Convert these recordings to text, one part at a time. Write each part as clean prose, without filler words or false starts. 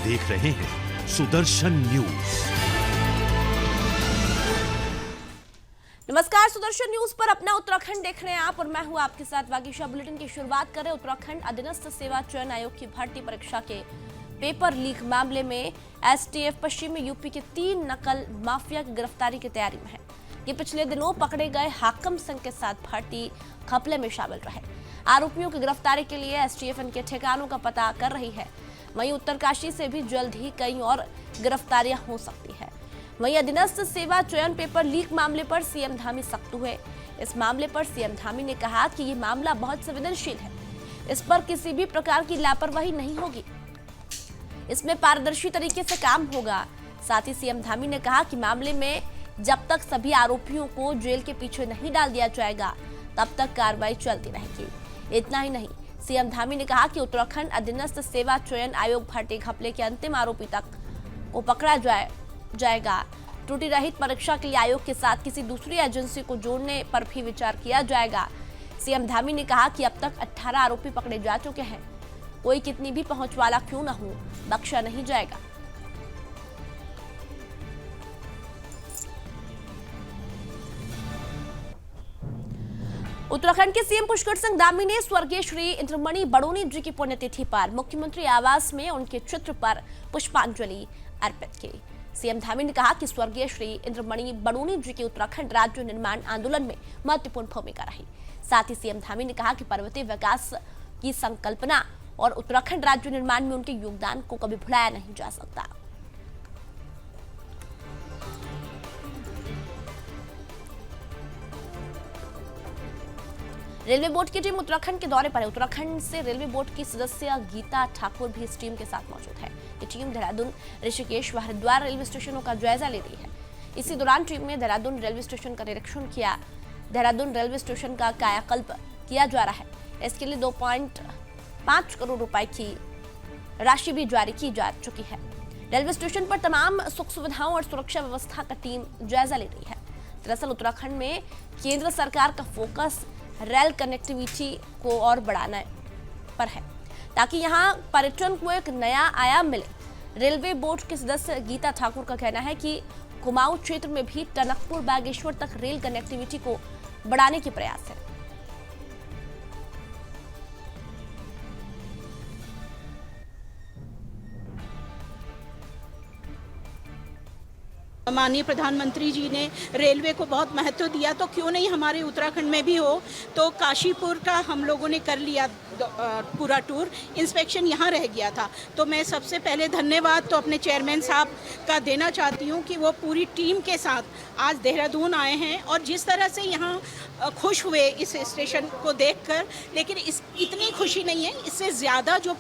देख रहे हैं सुदर्शन न्यूज। नमस्कार, सुदर्शन न्यूज पर अपना उत्तराखंड देख रहे हैं आप और मैं हूं आपके साथ वागीशा। बुलेटिन की शुरुआत करें। उत्तराखंड अधीनस्थ सेवा चयन आयोग की भर्ती परीक्षा के पेपर लीक मामले में एसटीएफ पश्चिमी यूपी के 3 नकल माफिया की गिरफ्तारी की तैयारी में है। ये पिछले दिनों पकड़े गए हाकम सिंह के साथ भर्ती घपले में शामिल रहे। आरोपियों की गिरफ्तारी के लिए एसटीएफ इनके ठिकानों का पता कर रही है। वहीं उत्तरकाशी से भी जल्द ही कई और गिरफ्तारियां हो सकती है। वहीं अधीनस्थ सेवा चयन पेपर लीक मामले पर सीएम धामी सख्त हुए। इस मामले पर सीएम धामी ने कहा कि ये मामला बहुत संवेदनशील है, इस पर किसी भी प्रकार की लापरवाही नहीं होगी, इसमें पारदर्शी तरीके से काम होगा। साथ ही सीएम धामी ने कहा कि मामले में जब तक सभी आरोपियों को जेल के पीछे नहीं डाल दिया जाएगा तब तक कार्रवाई चलती रहेगी। इतना ही नहीं, सीएम धामी ने कहा कि उत्तराखंड अधीनस्थ सेवा चयन आयोग भर्ती घपले के अंतिम आरोपी तक को पकड़ा जाएगा। त्रुटि रहित परीक्षा के लिए आयोग के साथ किसी दूसरी एजेंसी को जोड़ने पर भी विचार किया जाएगा। सीएम धामी ने कहा कि अब तक 18 आरोपी पकड़े जा चुके हैं। कोई कितनी भी पहुंच वाला क्यों न हो, बख्शा नहीं जाएगा। उत्तराखंड के सीएम पुष्कर सिंह धामी ने स्वर्गीय श्री इंद्रमणि बडोनी जी की पुण्यतिथि पर मुख्यमंत्री आवास में उनके चित्र पर पुष्पांजलि अर्पित की। सीएम धामी ने कहा कि स्वर्गीय श्री इंद्रमणि बडोनी जी की उत्तराखंड राज्य निर्माण आंदोलन में महत्वपूर्ण भूमिका रही। साथ ही सीएम धामी ने कहा कि पर्वतीय विकास की संकल्पना और उत्तराखंड राज्य निर्माण में उनके योगदान को कभी भुलाया नहीं जा सकता। रेलवे बोर्ड की टीम उत्तराखंड के दौरे पर है। उत्तराखंड से रेलवे बोर्ड की सदस्य गीता ठाकुर भी इस टीम के साथ मौजूद है। ये टीम देहरादून, ऋषिकेश व हरिद्वार रेलवे स्टेशनों का जायजा ले रही है। इसी दौरान टीम ने देहरादून रेलवे स्टेशन का निरीक्षण किया। देहरादून रेलवे स्टेशन का कायाकल्प किया जा रहा है। इसके लिए 2.5 करोड़ रुपए की राशि भी जारी की जा चुकी है। रेलवे स्टेशन पर तमाम सुख सुविधाओं और सुरक्षा व्यवस्था का टीम जायजा ले रही है। दरअसल उत्तराखंड में केंद्र सरकार का फोकस रेल कनेक्टिविटी को और बढ़ाने पर है, ताकि यहां पर्यटन को एक नया आयाम मिले। रेलवे बोर्ड के सदस्य गीता ठाकुर का कहना है कि कुमाऊं क्षेत्र में भी टनकपुर बागेश्वर तक रेल कनेक्टिविटी को बढ़ाने के प्रयास है। माननीय प्रधानमंत्री जी ने रेलवे को बहुत महत्व दिया, तो क्यों नहीं हमारे उत्तराखंड में भी हो। तो काशीपुर का हम लोगों ने कर लिया पूरा टूर, इंस्पेक्शन यहाँ रह गया था। तो मैं सबसे पहले धन्यवाद तो अपने चेयरमैन साहब का देना चाहती हूँ कि वो पूरी टीम के साथ आज देहरादून आए हैं और जिस तरह से यहाँ खुश हुए इस स्टेशन को देखकर। लेकिन इतनी खुशी नहीं है, इससे ज़्यादा जो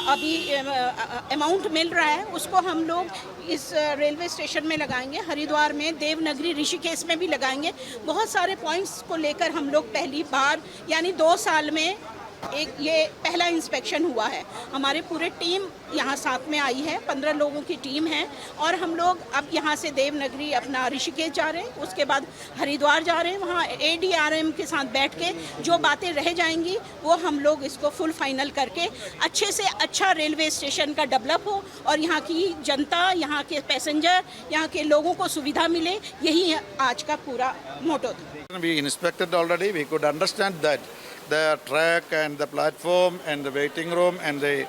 अभी अमाउंट मिल रहा है उसको हम लोग इस रेलवे स्टेशन में लगाएंगे, हरिद्वार में, देवनगरी, ऋषिकेश में भी लगाएंगे। बहुत सारे पॉइंट्स को लेकर हम लोग पहली बार यानी 2 साल में एक ये पहला इंस्पेक्शन हुआ है। हमारे पूरे टीम यहाँ साथ में आई है, 15 लोगों की टीम है और हम लोग अब यहाँ से देवनगरी अपना ऋषिकेश जा रहे हैं, उसके बाद हरिद्वार जा रहे हैं। वहाँ ADRM के साथ बैठ के जो बातें रह जाएंगी वो हम लोग इसको फुल फाइनल करके अच्छे से अच्छा रेलवे स्टेशन का डेवलप हो और यहाँ की जनता, यहाँ के पैसेंजर, यहाँ के लोगों को सुविधा मिले, यही आज का पूरा मोटो था। We inspected already. We could understand that the track and the platform and the waiting room and the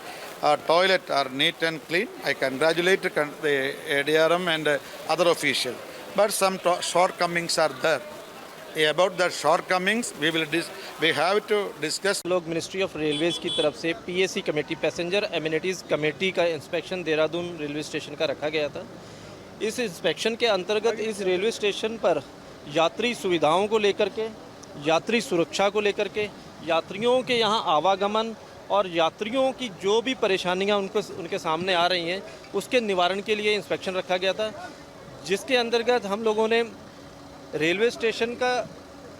toilet are neat and clean. I congratulate the ADRM and other officials. But some shortcomings are there. About the shortcomings, we have to discuss. लोग ministry of railways की तरफ से PAC committee, passenger amenities committee का inspection Dehradun railway station का रखा गया था। इस इंस्पेक्शन के अंतर्गत इस रेलवे स्टेशन पर यात्री सुविधाओं को लेकर के, यात्री सुरक्षा को लेकर के, यात्रियों के यहाँ आवागमन और यात्रियों की जो भी परेशानियाँ उनके सामने आ रही हैं उसके निवारण के लिए इंस्पेक्शन रखा गया था, जिसके अंतर्गत हम लोगों ने रेलवे स्टेशन का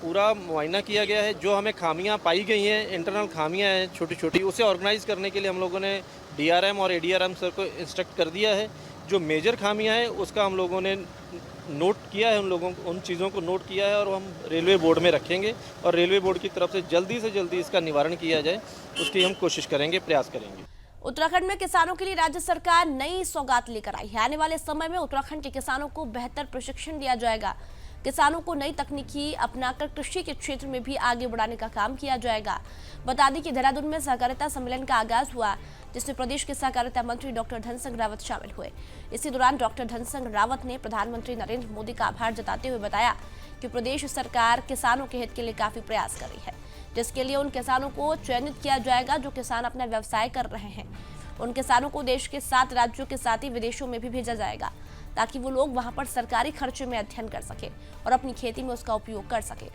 पूरा मुआयना किया गया है। जो हमें खामियां पाई गई हैं, इंटरनल खामियां हैं छोटी छोटी, उसे ऑर्गेनाइज़ करने के लिए हम लोगों ने DRM और ADRM सर को इंस्ट्रक्ट कर दिया है। जो मेजर खामियां हैं उसका हम लोगों ने नोट किया है, उन चीज़ों को नोट किया है और हम रेलवे बोर्ड में रखेंगे और रेलवे बोर्ड की तरफ से जल्दी इसका निवारण किया जाए, उसकी हम कोशिश करेंगे, प्रयास करेंगे। उत्तराखंड में किसानों के लिए राज्य सरकार नई सौगात लेकर आई है। आने वाले समय में उत्तराखंड के किसानों को बेहतर प्रशिक्षण दिया जाएगा। किसानों को नई तकनीकी अपनाकर कृषि के क्षेत्र में भी आगे बढ़ाने का काम किया जाएगा। बता दें कि देहरादून में सहकारिता सम्मेलन का आगाज हुआ, जिसमें प्रदेश के सहकारिता मंत्री डॉक्टर धन सिंह रावत शामिल हुए। इसी दौरान डॉक्टर धन सिंह रावत ने प्रधानमंत्री नरेंद्र मोदी का आभार जताते हुए बताया कि प्रदेश सरकार किसानों के हित के लिए काफी प्रयास कर रही है, जिसके लिए उन किसानों को चयनित किया जाएगा जो किसान अपना व्यवसाय कर रहे हैं। उन किसानों को देश के 7 राज्यों के साथ ही विदेशों में भी भेजा जाएगा, ताकि वो लोग वहां पर सरकारी खर्चे में अध्ययन कर सके और अपनी खेती में उसका उपयोग कर सके।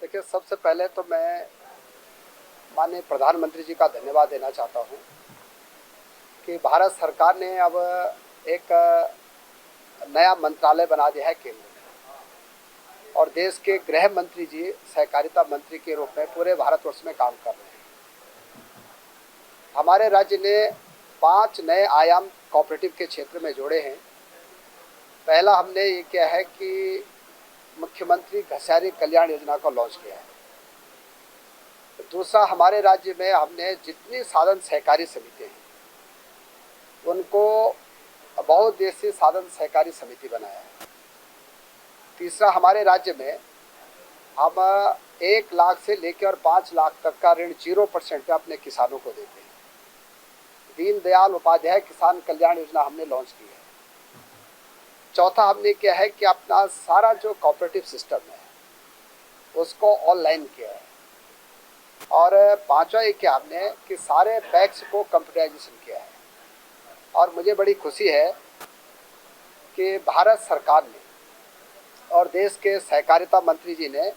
देखिए, सबसे पहले तो मैं माननीय प्रधानमंत्री जी का धन्यवाद देना चाहता हूं कि भारत सरकार ने अब एक नया मंत्रालय बना दिया है केंद्र में, और देश के गृह मंत्री जी सहकारिता मंत्री के रूप में पूरे भारतवर्ष में काम कर रहे हैं। हमारे राज्य ने 5 नए आयाम कोऑपरेटिव के क्षेत्र में जोड़े हैं। पहला हमने ये किया है कि मुख्यमंत्री घसारी कल्याण योजना को लॉन्च किया है। दूसरा, हमारे राज्य में हमने जितनी साधन सहकारी समिति हैं उनको बहुउद्देशीय साधन सहकारी समिति बनाया है। तीसरा, हमारे राज्य में हम 1 लाख से लेकर 5 लाख तक का ऋण 0% पे अपने किसानों को देते हैं। दीनदयाल उपाध्याय किसान कल्याण योजना हमने लॉन्च की है। चौथा, हमने किया है कि अपना सारा जो कोऑपरेटिव सिस्टम है उसको ऑनलाइन किया है। और पांचवा ये किया हमने कि सारे पैक्स को कंप्यूटराइजेशन किया है। और मुझे बड़ी खुशी है कि भारत सरकार ने और देश के सहकारिता मंत्री जी ने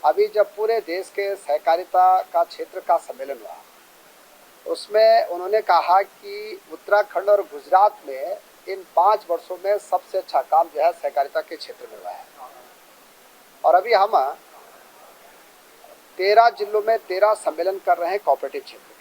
अभी जब पूरे देश के सहकारिता का क्षेत्र का सम्मेलन हुआ, उसमें उन्होंने कहा कि उत्तराखंड और गुजरात में इन 5 वर्षों में सबसे अच्छा काम जो है सहकारिता के क्षेत्र में हुआ है। और अभी हम 13 जिलों में 13 सम्मेलन कर रहे हैं कोऑपरेटिव क्षेत्र के।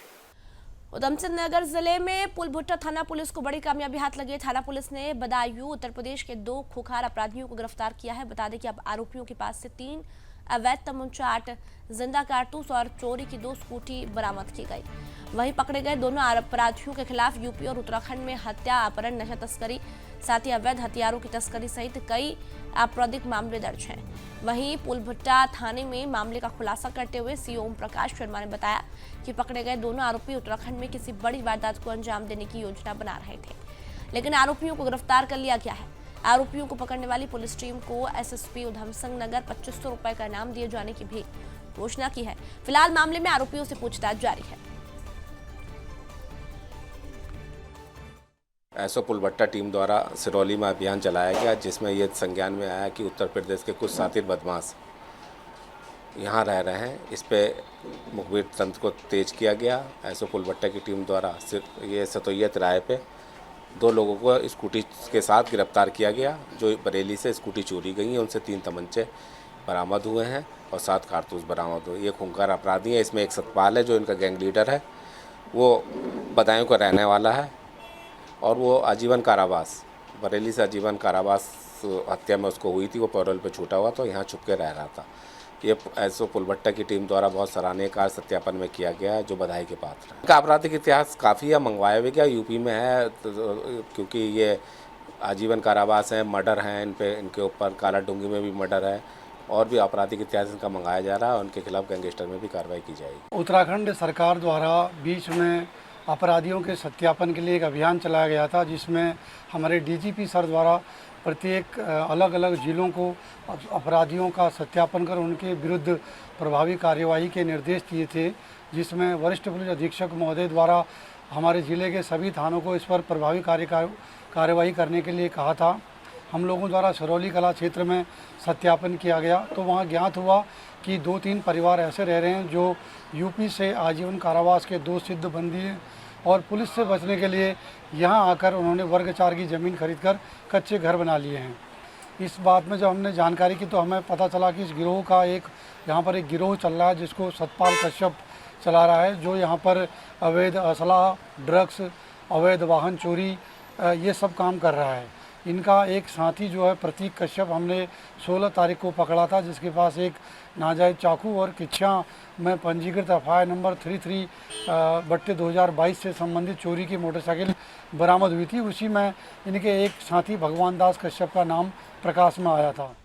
उधमसिंह नगर जिले में पुलभुट्टा थाना पुलिस को बड़ी कामयाबी हाथ लगी है। थाना पुलिस ने बदायूं उत्तर प्रदेश के 2 खुखार अपराधियों को गिरफ्तार किया है। बता दें कि अब आरोपियों के पास से 3 अवैध तमंचा, 8 जिंदा कारतूस और चोरी की 2 स्कूटी बरामद की गई। वहीं पकड़े गए दोनों अपराधियों के खिलाफ यूपी और उत्तराखंड में हत्या, अपहरण, नशा तस्करी, साथ ही अवैध हथियारों की तस्करी सहित कई आपराधिक मामले दर्ज हैं। वहीं पुलभुट्टा थाने में मामले का खुलासा करते हुए सीओ ओम प्रकाश शर्मा ने बताया कि पकड़े गए दोनों आरोपी उत्तराखंड में किसी बड़ी वारदात को अंजाम देने की योजना बना रहे थे, लेकिन आरोपियों को गिरफ्तार कर लिया गया है। आरोपियों को पकड़ने वाली पुलिस टीम को एसएसपी उधमसिंह नगर 2500 रुपए का इनाम दिए जाने की भी घोषणा की है। फिलहाल मामले में आरोपियों से पूछताछ जारी है। एसओ पुलभट्टा टीम द्वारा सिरौली में अभियान चलाया गया, जिसमें ये संज्ञान में आया कि उत्तर प्रदेश के कुछ शातिर बदमाश यहाँ रह रहे हैं। इस पे मुखबिर तंत्र को तेज किया गया। एसओ पुलभट्टा की टीम द्वारा ये सतोयत राय पे 2 लोगों को स्कूटी के साथ गिरफ्तार किया गया, जो बरेली से स्कूटी चोरी गई हैं। उनसे 3 तमंचे बरामद हुए हैं और 7 कारतूस बरामद हुए। ये खूंखार अपराधी है। इसमें एक सतपाल है जो इनका गैंग लीडर है, वो बदायूं का रहने वाला है और वो आजीवन कारावास, बरेली से आजीवन कारावास हत्या में उसको हुई थी। वो पैरोल पे छूटा हुआ तो यहाँ छुप के रह रहा था। ये एसओ पुलभट्टा की टीम द्वारा बहुत सराहनीय कार्य सत्यापन में किया गया है, जो बधाई के पात्र है। इनका आपराधिक इतिहास काफ़ी है, मंगवाया भी गया, यूपी में है, क्योंकि ये आजीवन कारावास हैं, मर्डर हैं इन पे, इनके ऊपर काला डूंगी में भी मर्डर है और भी आपराधिक इतिहास इनका मंगाया जा रहा है। उनके खिलाफ गैंगस्टर में भी कार्रवाई की जाएगी। उत्तराखंड सरकार द्वारा बीच में अपराधियों के सत्यापन के लिए एक अभियान चलाया गया था, जिसमें हमारे डीजीपी सर द्वारा प्रत्येक अलग अलग जिलों को अपराधियों का सत्यापन कर उनके विरुद्ध प्रभावी कार्यवाही के निर्देश दिए थे, जिसमें वरिष्ठ पुलिस अधीक्षक महोदय द्वारा हमारे ज़िले के सभी थानों को इस पर प्रभावी कार्यवाही करने के लिए कहा था। हम लोगों द्वारा सिरौली कला क्षेत्र में सत्यापन किया गया तो वहाँ ज्ञात हुआ कि 2-3 परिवार ऐसे रह रहे हैं जो यूपी से आजीवन कारावास के 2 सिद्ध बंदी हैं और पुलिस से बचने के लिए यहाँ आकर उन्होंने वर्ग 4 की ज़मीन खरीदकर कच्चे घर बना लिए हैं। इस बात में जब हमने जानकारी की तो हमें पता चला कि इस गिरोह का यहाँ पर एक गिरोह चल रहा है, जिसको सतपाल कश्यप चला रहा है, जो यहाँ पर अवैध असला, ड्रग्स, अवैध वाहन चोरी ये सब काम कर रहा है। इनका एक साथी जो है प्रतीक कश्यप हमने 16 तारीख को पकड़ा था, जिसके पास एक नाजायज़ चाकू और किच्छा में पंजीकृत एफआईआर नंबर 33/2022 से संबंधित चोरी की मोटरसाइकिल बरामद हुई थी। उसी में इनके एक साथी भगवान दास कश्यप का नाम प्रकाश में आया था।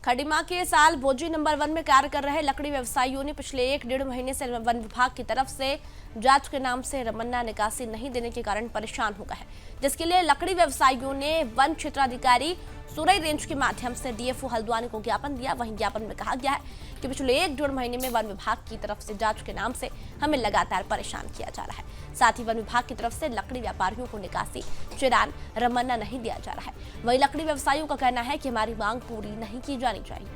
खटीमा के साल भोजी नंबर 1 में कार्य कर रहे लकड़ी व्यवसायियों ने पिछले 1-1.5 महीने से वन विभाग की तरफ से जांच के नाम से रमन्ना निकासी नहीं देने के कारण परेशान हो गए हैं, जिसके लिए लकड़ी व्यवसायियों ने वन क्षेत्राधिकारी सुरई रेंज के माध्यम से डीएफओ हल्द्वानी को ज्ञापन दिया। वहीं ज्ञापन में कहा गया है कि पिछले 1-1.5 महीने में वन विभाग की तरफ से जांच के नाम से हमें लगातार परेशान किया जा रहा है। साथ ही वन विभाग की तरफ से लकड़ी व्यापारियों को निकासी, चिरान, रमन्ना नहीं दिया जा रहा है। वहीं लकड़ी व्यवसायियों का कहना है कि हमारी मांग पूरी नहीं की जानी चाहिए।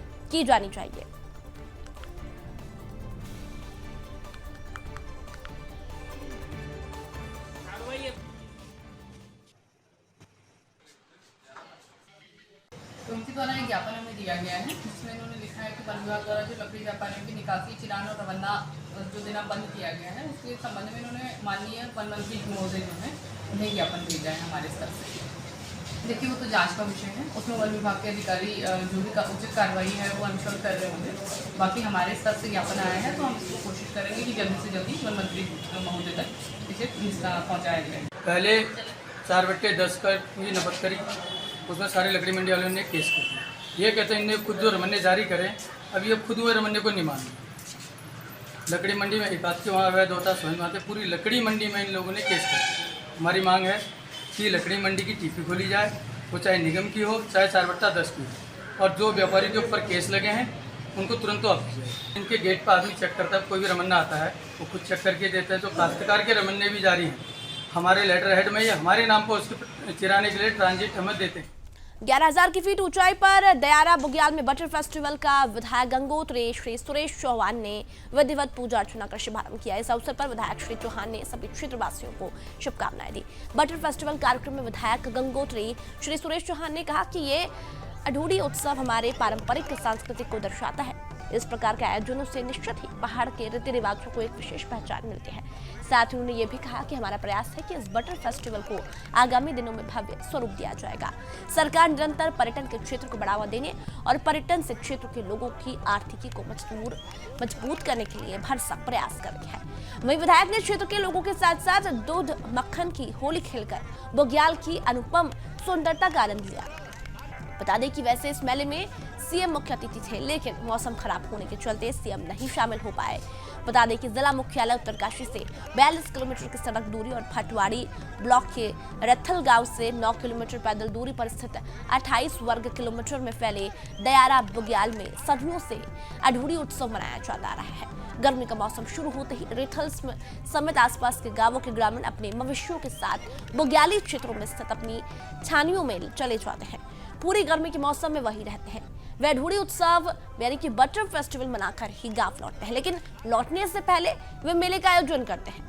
तो उनके द्वारा एक ज्ञापन हमें दिया गया है, जिसमें इन्होंने लिखा है कि वन विभाग द्वारा जो लकड़ी व्यापारियों की निकासी, चिरान और रमन्ना जो देना बंद किया गया है, उसके संबंध में इन्होंने माननीय वन मंत्री महोदय जो है उन्हें ज्ञापन भेजा है हमारे स्तर से। देखिए, वो तो जांच का विषय है, उसमें वन विभाग के अधिकारी जो भी उचित कार्रवाई है वो अनुसरण कर रहे होंगे। बाकी हमारे स्तर से ज्ञापन आया है तो हम इसको कोशिश करेंगे कि जल्दी से जल्दी वन मंत्री महोदय तक इसे पहुँचाया जाए। पहले 4/10 का पूरी नफत करी, उसमें सारे लकड़ी मंडी वालों ने केस कर दिया। ये कहते हैं इन्हें खुद जो रमन्ने जारी करें, अब ये खुद हुए रमन्ने को नहीं मान रहे। लकड़ी मंडी में एक बात की वहाँ अवैध होता समझ में आते, पूरी लकड़ी मंडी में इन लोगों ने केस कर दिया। हमारी मांग है कि लकड़ी मंडी की टीपी खोली जाए, वो चाहे निगम की हो चाहे 4/10 की हो, और जो व्यापारी के ऊपर केस लगे हैं उनको तुरंत तो ऑफिस जाए। इनके गेट पर आदमी चेक करता है, कोई भी रमन्ना आता है वो खुद चेक करके देता है। तो काश्तकार के रमन्ने भी जारी हैं, हमारे लेटर हेड में ये हमारे नाम पर उसके चिराने के लिए ट्रांजिट हमें देते हैं। 11,000 की फीट ऊंचाई पर दयारा बुग्याल में बटर फेस्टिवल का विधायक गंगोत्री श्री सुरेश चौहान ने विधिवत पूजा अर्चना कर शुभारंभ किया। इस अवसर पर विधायक श्री चौहान ने सभी क्षेत्रवासियों को शुभकामनाएं दी। बटर फेस्टिवल कार्यक्रम में विधायक गंगोत्री श्री सुरेश चौहान ने कहा कि ये अढूरी उत्सव हमारे पारंपरिक सांस्कृतिक को दर्शाता है। इस प्रकार के आयोजनों से निश्चित ही पहाड़ के रीति रिवाजों को एक विशेष पहचान मिलती है। साथ ही उन्होंने ये भी कहा कि हमारा प्रयास है कि इस बटर फेस्टिवल को आगामी दिनों में भव्य स्वरूप दिया जाएगा। सरकार निरंतर पर्यटन के क्षेत्र को बढ़ावा देने और पर्यटन से क्षेत्र के लोगों की आर्थिकी को मजबूत करने के लिए भरसक प्रयास कर रही है। वहीं विधायक ने क्षेत्र के लोगों के साथ साथ दूध मक्खन की होली खेलकर बुग्याल की अनुपम सुंदरता का आनंद लिया। बता दें कि वैसे इस मेले में सीएम मुख्य अतिथि थे, लेकिन मौसम खराब होने के चलते सीएम नहीं शामिल हो पाए। बता दें कि जिला मुख्यालय उत्तरकाशी से 42 किलोमीटर की सड़क दूरी और फटवाड़ी ब्लॉक के रत्थल गांव से 9 किलोमीटर पैदल दूरी पर स्थित 28 वर्ग किलोमीटर में फैले दयारा बुग्याल में सदियों से अढूरी उत्सव मनाया जाता रहा है। गर्मी का मौसम शुरू होते ही रेथल समेत आसपास के गांवों के ग्रामीण अपने मवेशियों के साथ बुग्याली क्षेत्रों में स्थित अपनी छानियों में चले जाते हैं। पूरी गर्मी के मौसम में वही रहते हैं। वे अढूरी उत्सव यानी कि बटर फेस्टिवल मनाकर ही गांव लौटते हैं, लेकिन लौटने से पहले वे मेले का आयोजन करते हैं।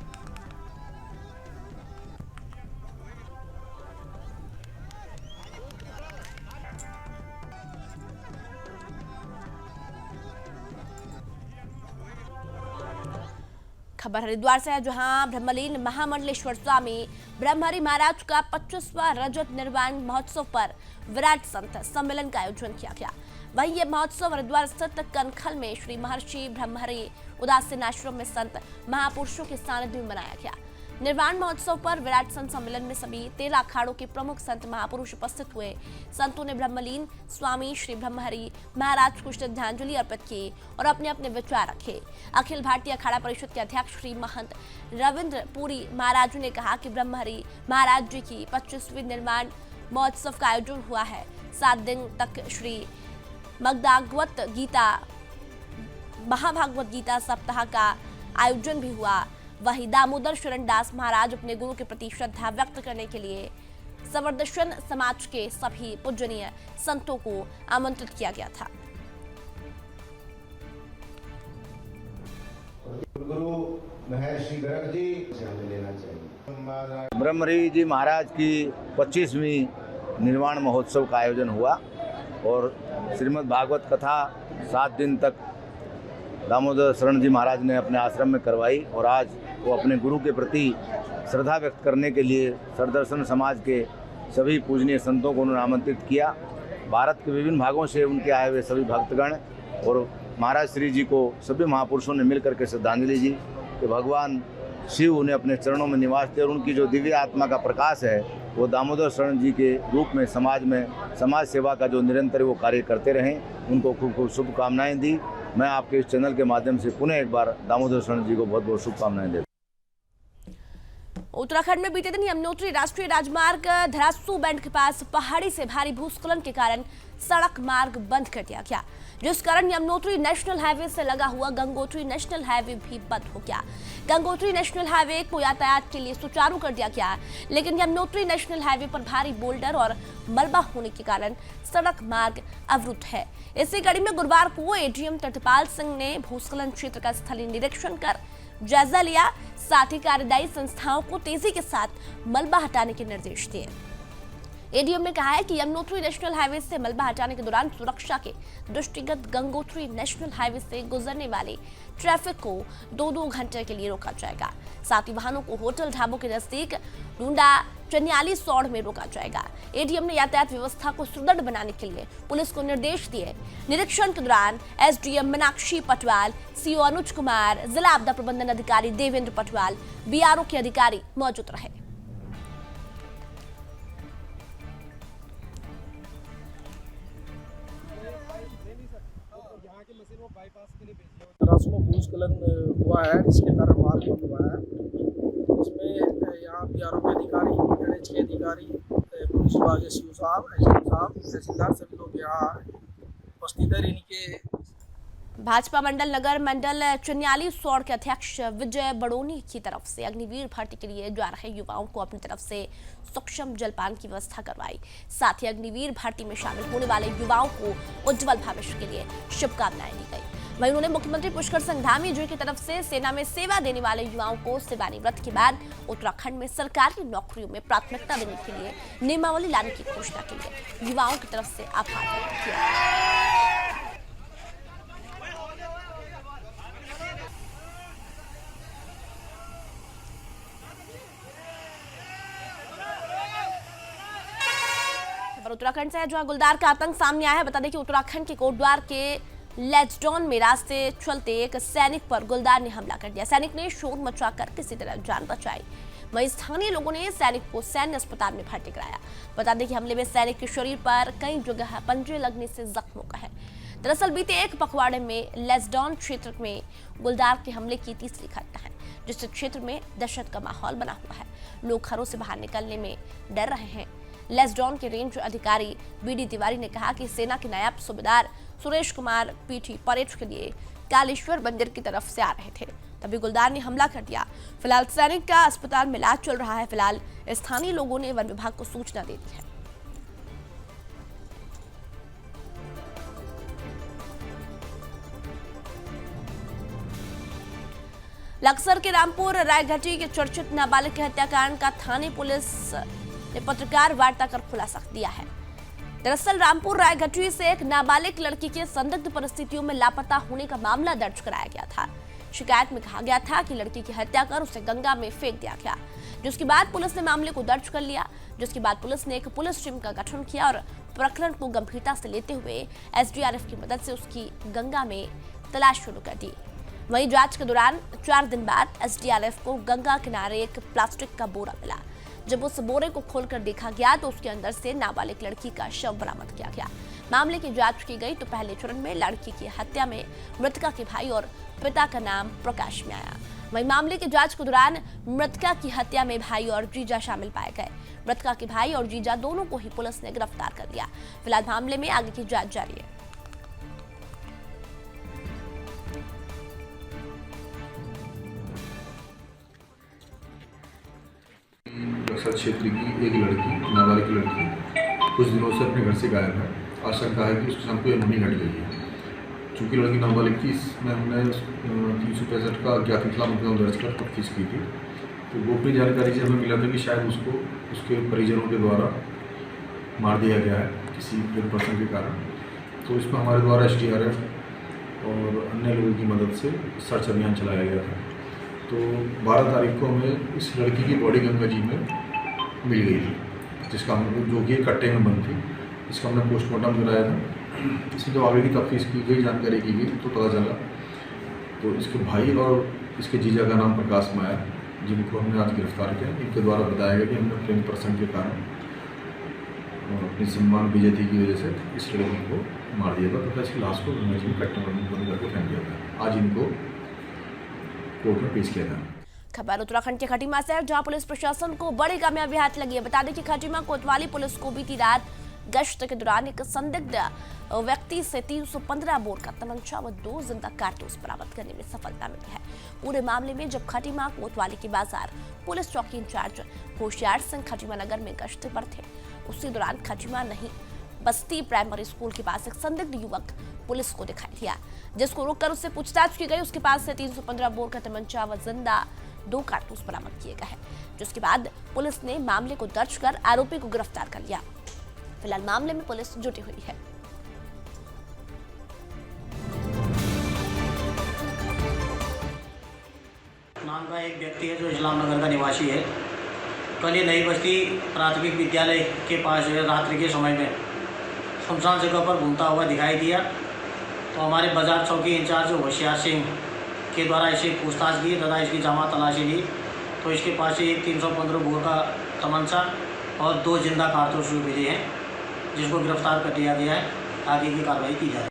खबर हरिद्वार से है, जहां ब्रह्मलीन महामंडलेश्वर स्वामी ब्रह्महरि महाराज का 25वां रजत निर्वाण महोत्सव पर विराट संत सम्मेलन का आयोजन किया गया। वहीं यह महोत्सव हरिद्वार स्थित कनखल में श्री महर्षि ब्रह्महरि उदासीन आश्रम में संत महापुरुषों के सानिध्य में मनाया गया। निर्वाण महोत्सव पर विराट संत सम्मेलन में सभी 13 अखाड़ों के प्रमुख संत महापुरुष उपस्थित हुए। संतों ने ब्रह्मलीन स्वामी श्री ब्रह्महरि महाराज को श्रद्धांजलि अर्पित की और अपने अपने विचार रखे। अखिल भारतीय अखाड़ा परिषद के अध्यक्ष श्री महंत रविंद्र पुरी महाराज ने कहा कि ब्रह्महरि महाराज जी की 25वीं निर्वाण महोत्सव का आयोजन हुआ है। 7 दिन तक श्री महाभागवत गीता सप्ताह का आयोजन भी हुआ। वही दामोदर शरण दास महाराज अपने गुरु के प्रति श्रद्धा व्यक्त करने के लिए संवर्धन समाज के सभी पूजनीय संतों को आमंत्रित किया गया था। गुरु महर्षि गर्ग जी से हमें लेना चाहिए। ब्रह्महरि जी महाराज की 25वीं निर्वाण महोत्सव का आयोजन हुआ और श्रीमद् भागवत कथा 7 दिन तक दामोदर शरण जी महाराज ने अपने आश्रम में करवाई और आज वो अपने गुरु के प्रति श्रद्धा व्यक्त करने के लिए सरदर्शन समाज के सभी पूजनीय संतों को उन्होंने आमंत्रित किया। भारत के विभिन्न भागों से उनके आए हुए सभी भक्तगण और महाराज श्री जी को सभी महापुरुषों ने मिल करके श्रद्धांजलि दी कि भगवान शिव उन्हें अपने चरणों में निवास दे और उनकी जो दिव्य आत्मा का प्रकाश है वो दामोदर शरण जी के रूप में समाज सेवा का जो निरंतर वो कार्य करते रहें। उनको खूब खूब शुभकामनाएं दी। मैं आपके इस चैनल के माध्यम से पुनः एक बार दामोदर शरण जी को बहुत बहुत शुभकामनाएं देता हूं। उत्तराखंड में बीते दिन यमुनोत्री राष्ट्रीय राजमार्ग धरासू बैंड के पास पहाड़ी से भारी भूस्खलन के कारण सड़क मार्ग बंद कर दिया गया, जिस कारण यमुनोत्री नेशनल हाईवे से लगा हुआ गंगोत्री नेशनल हाईवे भी बंद हो गया। गंगोत्री नेशनल हाईवे को यातायात के लिए सुचारू कर दिया गया, लेकिन यमुनोत्री नेशनल हाईवे पर भारी बोल्डर और मलबा होने के कारण सड़क मार्ग अवरुद्ध है। इसी कड़ी में गुरुवार को एडीएम तटपाल सिंह ने भूस्खलन क्षेत्र का स्थलीय निरीक्षण कर जायजा लिया, साथ ही कार्यदायी संस्थाओं को तेजी के साथ मलबा हटाने के निर्देश दिए। एडीएम ने कहा है कि यमुनोत्री नेशनल हाईवे से मलबा हटाने के दौरान सुरक्षा के दृष्टिगत गंगोत्री नेशनल हाईवे से गुजरने वाले ट्रैफिक को 2-2 घंटे के लिए रोका जाएगा। साथ ही वाहनों को होटल ढाबों के नजदीक डूंडा चनियाली सौड़ में रोका जाएगा। एडीएम ने यातायात व्यवस्था को सुदृढ़ बनाने के लिए पुलिस को निर्देश दिए। निरीक्षण के दौरान एसडीएम मीनाक्षी पटवाल, सीओ अनुज कुमार, जिला आपदा प्रबंधन अधिकारी देवेंद्र पटवाल, बीआरओ के अधिकारी मौजूद रहे। धरासू में भूस्खलन हुआ है, जिसके कारण मार्ग बंद हुआ है। इसमें यहाँ बीआरओ के अधिकारी, एनएच के अधिकारी, पुलिस विभाग के सीओ साहब, एसडीएम साहब, तहसीलदार सभी लोग यहाँ उपस्थित है। इनके भाजपा मंडल नगर मंडल चनियाली सौड़ के अध्यक्ष विजय बड़ोनी की तरफ से अग्निवीर भर्ती के लिए जा रहे युवाओं को अपनी तरफ से सूक्ष्म जलपान की व्यवस्था करवाई। साथ ही अग्निवीर भर्ती में शामिल होने वाले युवाओं को उज्जवल भविष्य के लिए शुभकामनाएं दी गई। वहीं उन्होंने मुख्यमंत्री पुष्कर सिंह धामी जी की तरफ से सेना में सेवा देने वाले युवाओं को सेवानिवृत्त के बाद उत्तराखंड में सरकारी नौकरियों में प्राथमिकता देने के लिए नियमावली लाने की घोषणा की है। युवाओं की तरफ से आभार व्यक्त किया। उत्तराखंड से है जहां गुलदार का आतंक सामने आया है। बता दें कि उत्तराखंड के कोटद्वार के लेजडॉन में रास्ते चलते एक सैनिक पर गुलदार ने हमला कर दिया। सैनिक ने शोर मचाकर किसी तरह जान बचाई। वहीं स्थानीय लोगों ने सैनिक को सैन्य अस्पताल में भर्ती कराया। बता दें कि हमले में सैनिक के शरीर पर कई जगह पंजे लगने से जख्मों का है। दरअसल बीते एक पखवाड़े में लेजडॉन क्षेत्र में गुलदार के हमले की तीसरी घटना है, जिससे क्षेत्र में दहशत का माहौल बना हुआ है। लोग घरों से बाहर निकलने में डर रहे हैं। लेजडॉन के रेंज अधिकारी बीडी तिवारी ने कहा कि सेना के नायब सूबेदार सुरेश कुमार पीठी परेड के लिए कालेश्वर मंदिर की तरफ से आ रहे थे, तभी गुलदार ने हमला कर दिया। फिलहाल सैनिक का अस्पताल में इलाज चल रहा है। फिलहाल स्थानीय लोगों ने वन विभाग को सूचना दे दी है। लक्सर के रामपुर रायघाटी के चर्चित नाबालिग के हत्याकांड का थाने पुलिस ने पत्रकार वार्ता कर खुलासा दिया है। दरअसल रामपुर रायघाटी से एक नाबालिग लड़की के संदिग्ध परिस्थितियों में लापता होने का मामला दर्ज कराया गया था। शिकायत में कहा गया था कि लड़की की हत्या कर उसे गंगा में फेंक दिया गया, जिसके बाद पुलिस ने मामले को दर्ज कर लिया। जिसके बाद पुलिस ने एक पुलिस टीम का गठन किया और प्रकरण को गंभीरता से लेते हुए एसडीआरएफ की मदद से उसकी गंगा में तलाश शुरू कर दी। वहीं जांच के दौरान 4 दिन बाद एसडीआरएफ को गंगा किनारे एक प्लास्टिक का बोरा मिला। जब उस बोरे को खोलकर देखा गया तो उसके अंदर से नाबालिग लड़की का शव बरामद किया गया। मामले की जांच की गई तो पहले चरण में लड़की की हत्या में मृतका के भाई और पिता का नाम प्रकाश में आया। वहीं मामले की जांच के दौरान मृतका की हत्या में भाई और जीजा शामिल पाए गए। मृतका के भाई और जीजा दोनों को ही पुलिस ने गिरफ्तार कर लिया। फिलहाल मामले में आगे की जांच जारी है। बक्सर क्षेत्र की एक लड़की, नाबालिग लड़की कुछ दिनों से अपने घर से गायब है। आशंका है कि उसके साथ कोई अनहोनी घट गई है। चूँकि लड़की नाबालिग थी, इसमें हमने 365 का अज्ञात इत्तला मुकदमा दर्ज कर तफ्तीश की थी। तो गोपनीय जानकारी से हमें मिला था कि शायद उसको उसके परिजनों के द्वारा मार दिया गया है किसी पर्सन के कारण। तो इसमें हमारे द्वारा एसडीआरएफ और अन्य लोगों की मदद से सर्च अभियान चलाया गया था। तो 12 तारीख को हमें इस लड़की की बॉडी गंगा जी में मिल गई थी। जिसका हम जो कि कट्टे में बंद थी, इसका हमने पोस्टमार्टम कराया था। इसकी जब आगे की तफ्तीश की गई, जानकारी की गई तो पता चला तो इसके भाई और इसके जीजा का नाम प्रकाश माया, जिनको हमने आज गिरफ्तार किया। इनके द्वारा बताया गया कि हमने प्रेम प्रसंग के कारण अपनी सम्मान बेइज्जती की वजह से इस लड़की को मार दिया था तथा इसकी लाश को गंगा जी में कट्टे में बंद करके फेंक दिया था। आज इनको कोर्ट में पेश किया था। खबर उत्तराखंड के खटीमा से है, जहां पुलिस प्रशासन को बड़ी कामयाबी हाथ लगी है। बता दें कि खटीमा कोतवाली पुलिस को बीती रात गश्त के दौरान एक संदिग्ध व्यक्ति से 315 बोर का तमंचा व 2 जिंदा कारतूस बरामद करने में सफलता मिली है। पूरे मामले में जब खटीमा कोतवाली के बाजार पुलिस चौकी इंचार्ज होशियार सिंह खटीमा नगर में गश्त पर थे, उसी दौरान खटीमा नहीं बस्ती प्राइमरी स्कूल के पास एक संदिग्ध युवक पुलिस को दिखाई दिया, जिसको रोककर उससे पूछताछ की गई। उसके पास से 315 बोर का तमंचा व जिंदा 2 कारतूस बरामद किए गए हैं, जिसके बाद पुलिस ने मामले को दर्ज कर आरोपी को गिरफ्तार कर लिया। फिलहाल मामले में पुलिस जुटी हुई है। नाम का एक व्यक्ति है जो इस्लाम नगर का निवासी है। कल ये नई बस्ती प्राथमिक विद्यालय के पास जो है रात्रि के समय में सुनसान जगह पर घूमता हुआ दिखाई दिया, तो हमारे बाजार चौकी इंचार्ज होशियार सिंह के द्वारा इसे पूछताछ की तथा इसकी जमा तलाशी ली, तो इसके पास से 315 बोर का तमंचा और 2 जिंदा कारतूस मिले हैं, जिसको गिरफ्तार कर लिया गया है। आगे की कार्रवाई की जाए।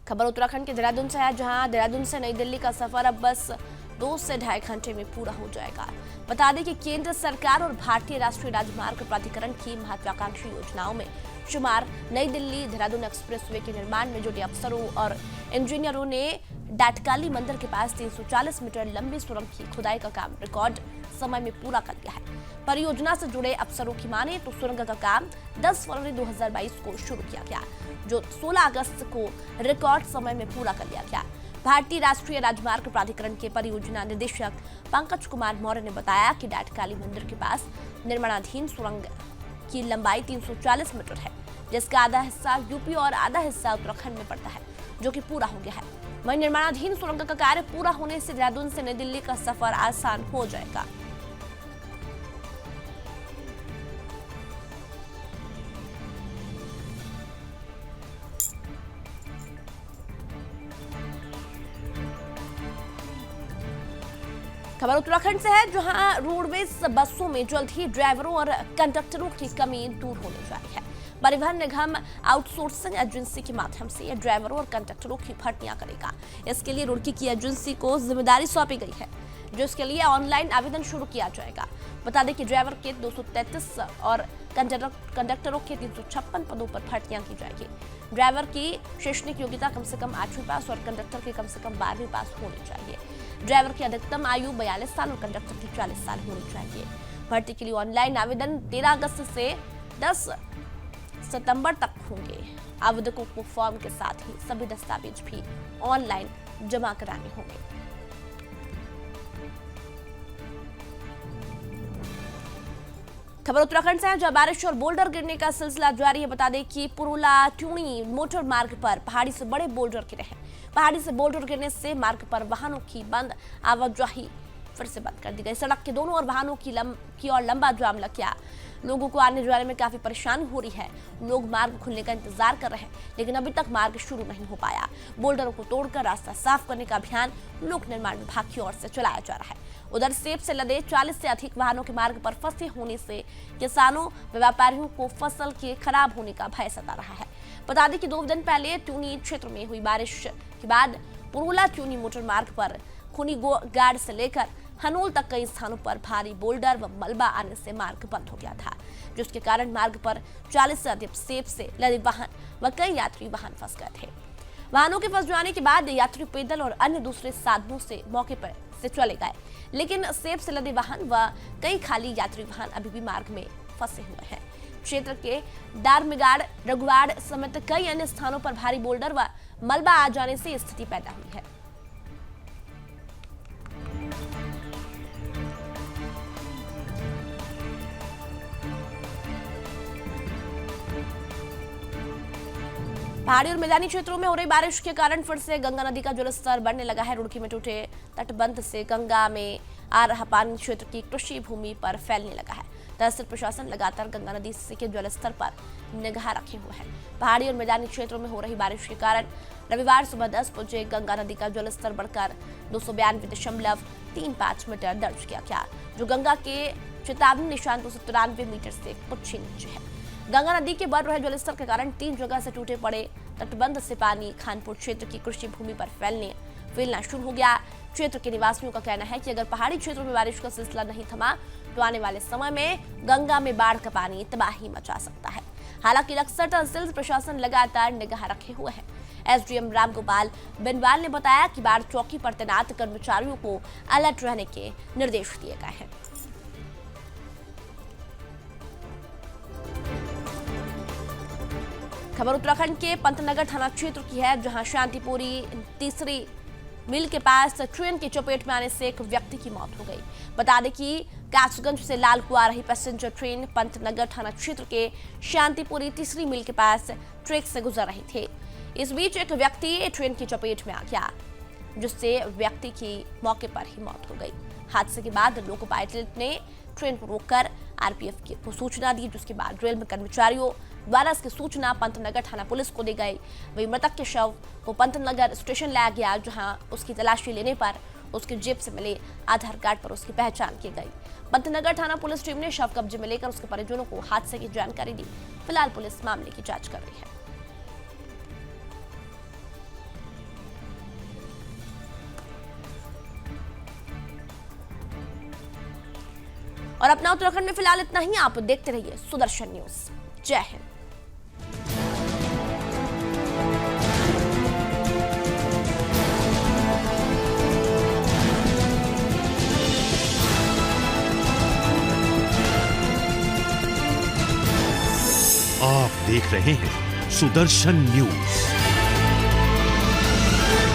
खबर उत्तराखंड के देहरादून से है, जहां देहरादून से नई दिल्ली का सफर अब बस 2 से ढाई घंटे में पूरा हो जाएगा। बता दें कि केंद्र सरकार और भारतीय राष्ट्रीय राजमार्ग प्राधिकरण की महत्वाकांक्षी योजनाओं में शुमार नई दिल्ली देहरादून एक्सप्रेसवे के निर्माण में जुटे अफसरों और इंजीनियरों ने डाटकाली मंदिर के पास 340 मीटर लंबी सुरंग की खुदाई का काम रिकॉर्ड समय में पूरा कर लिया है। परियोजना से जुड़े अफसरों की माने तो सुरंग का काम 10 फरवरी 2022 को शुरू किया गया, जो 16 अगस्त को रिकॉर्ड समय में पूरा कर लिया गया। भारतीय राष्ट्रीय राजमार्ग प्राधिकरण के परियोजना निदेशक पंकज कुमार मौर्य ने बताया कि डाटकाली मंदिर के पास निर्माणाधीन सुरंग की लंबाई 340 मीटर है, जिसका आधा हिस्सा यूपी और आधा हिस्सा उत्तराखंड में पड़ता है, जो कि पूरा हो गया है। वहीं निर्माणाधीन सुरंग का कार्य पूरा होने से देहरादून से नई दिल्ली का सफर आसान हो जाएगा। खबर उत्तराखंड से है, जहां रोडवेज बसों में जल्द ही ड्राइवरों और कंडक्टरों की कमी दूर होने जा रही है। परिवहन निगम आउटसोर्सिंग एजेंसी के माध्यम से ड्राइवरों और कंडक्टरों की भर्तियां करेगा। इसके लिए रुड़की की एजेंसी को जिम्मेदारी सौंपी गई है, जिसके लिए ऑनलाइन आवेदन शुरू किया जाएगा। बता दें कि ड्राइवर के 233 और कंडक्टरों के 356 पदों पर भर्तियां की जाएगी। ड्राइवर की शैक्षणिक योग्यता कम से कम 8वीं पास और कंडक्टर की कम से कम 12वीं पास होनी चाहिए। ड्राइवर की अधिकतम आयु 42 साल और कंडक्टर की 40 साल होनी चाहिए। भर्ती के लिए ऑनलाइन आवेदन 13 अगस्त से 10 सितंबर तक होंगे। आवेदकों को फॉर्म के साथ ही सभी दस्तावेज भी ऑनलाइन जमा कराने होंगे। खबर उत्तराखंड से है, जहां बारिश और बोल्डर गिरने का सिलसिला जारी है। बता दें कि पुरोला ट्यूनी मोटर मार्ग पर पहाड़ी से बड़े बोल्डर गिरे हैं। पहाड़ी से बोल्डर गिरने से मार्ग पर वाहनों की बंद आवाजाही फिर से बंद कर दी गई। सड़क के दोनों ओर वाहनों की ओर लंबा जाम लग गया। लोगों को आने जाने में काफी परेशानी हो रही है। लोग मार्ग खुलने का इंतजार कर रहे हैं, लेकिन अभी तक मार्ग शुरू नहीं हो पाया। बोल्डरों को तोड़कर रास्ता साफ करने का अभियान लोक निर्माण विभाग की ओर से चलाया जा रहा है। उधर सेब से लदे 40 से अधिक वाहनों के मार्ग पर फंसे होने से किसानों व व्यापारियों को फसल के खराब होने का भय सता रहा है। बता दें कि 2 दिन पहले ट्यूनी क्षेत्र में हुई बारिश के बाद पुरोला ट्यूनी मोटर मार्ग पर खुनी गाड़ से लेकर हनोल तक कई स्थानों पर भारी बोल्डर व मलबा आने से मार्ग बंद हो गया था, जिसके कारण मार्ग पर 40 से अधिक सेब से लदे वाहन व कई यात्री वाहन फंस गए थे। वाहनों के फंस जाने के बाद यात्री पैदल और अन्य दूसरे साधनों से मौके पर से चले गए, लेकिन सेब से लदे वाहन व कई खाली यात्री वाहन अभी भी मार्ग में फंसे हुए हैं। क्षेत्र के दारमेगाड़, रघुवाड़ समेत कई अन्य स्थानों पर भारी बोल्डर व मलबा आ जाने से स्थिति पैदा हुई है। पहाड़ी और मैदानी क्षेत्रों में हो रही बारिश के कारण फिर से गंगा नदी का जलस्तर बढ़ने लगा है। रुड़की में टूटे तटबंध से गंगा में आ रहा पानी क्षेत्र की कृषि भूमि पर फैलने लगा है। तहसील प्रशासन लगातार गंगा नदी के जलस्तर पर निगाह रखे हुए है। पहाड़ी और मैदानी क्षेत्रों में हो रही बारिश के कारण रविवार सुबह 10 बजे गंगा नदी का जलस्तर बढ़कर 292.35 मीटर दर्ज किया गया, जो गंगा के चेतावनी निशान 293 मीटर से कुछ ही नीचे है। गंगा नदी के बढ़ रहे जलस्तर के कारण 3 जगह से टूटे पड़े तटबंध से पानी खानपुर क्षेत्र की कृषि भूमि पर फैलना शुरू हो गया। क्षेत्र के निवासियों का कहना है कि अगर पहाड़ी क्षेत्रों में बारिश का सिलसिला नहीं थमा तो आने वाले समय में गंगा में बाढ़ का पानी तबाही मचा सकता है। हालांकि लक्सर तहसील प्रशासन लगातार निगाह रखे हुए है। एसडीएम रामगोपाल बेनवाल ने बताया कि बाढ़ चौकी पर तैनात कर्मचारियों को अलर्ट रहने के निर्देश दिए गए हैं। खबर उत्तराखंड के पंतनगर थाना क्षेत्र की है, जहां शांतिपुरी तीसरी मिल के पास ट्रेन की चपेट में आने से एक व्यक्ति की मौत हो गई। बता दें कि कासगंज से लाल को आ रही पैसेंजर ट्रेन पंतनगर थाना क्षेत्र के शांतिपुरी तीसरी मिल के पास ट्रैक से गुजर रही थी। इस बीच एक व्यक्ति ट्रेन की चपेट में आ गया, जिससे व्यक्ति की मौके पर ही मौत हो गई। हादसे के बाद लोको पायलट ने ट्रेन को रोककर आरपीएफ को सूचना दी, जिसके बाद रेलवे कर्मचारियों द्वारा इसकी सूचना पंतनगर थाना पुलिस को दी गई। वही मृतक के शव को पंतनगर स्टेशन लाया गया, जहां उसकी तलाशी लेने पर उसके जेब से मिले आधार कार्ड पर उसकी पहचान की गई। पंतनगर थाना पुलिस टीम ने शव कब्जे में लेकर उसके परिजनों को हादसे की जानकारी दी। फिलहाल पुलिस मामले की जांच कर रही है। और अपना उत्तराखंड में फिलहाल इतना ही। आप देखते रहिए सुदर्शन न्यूज। जय हिंद। आप देख रहे हैं सुदर्शन न्यूज।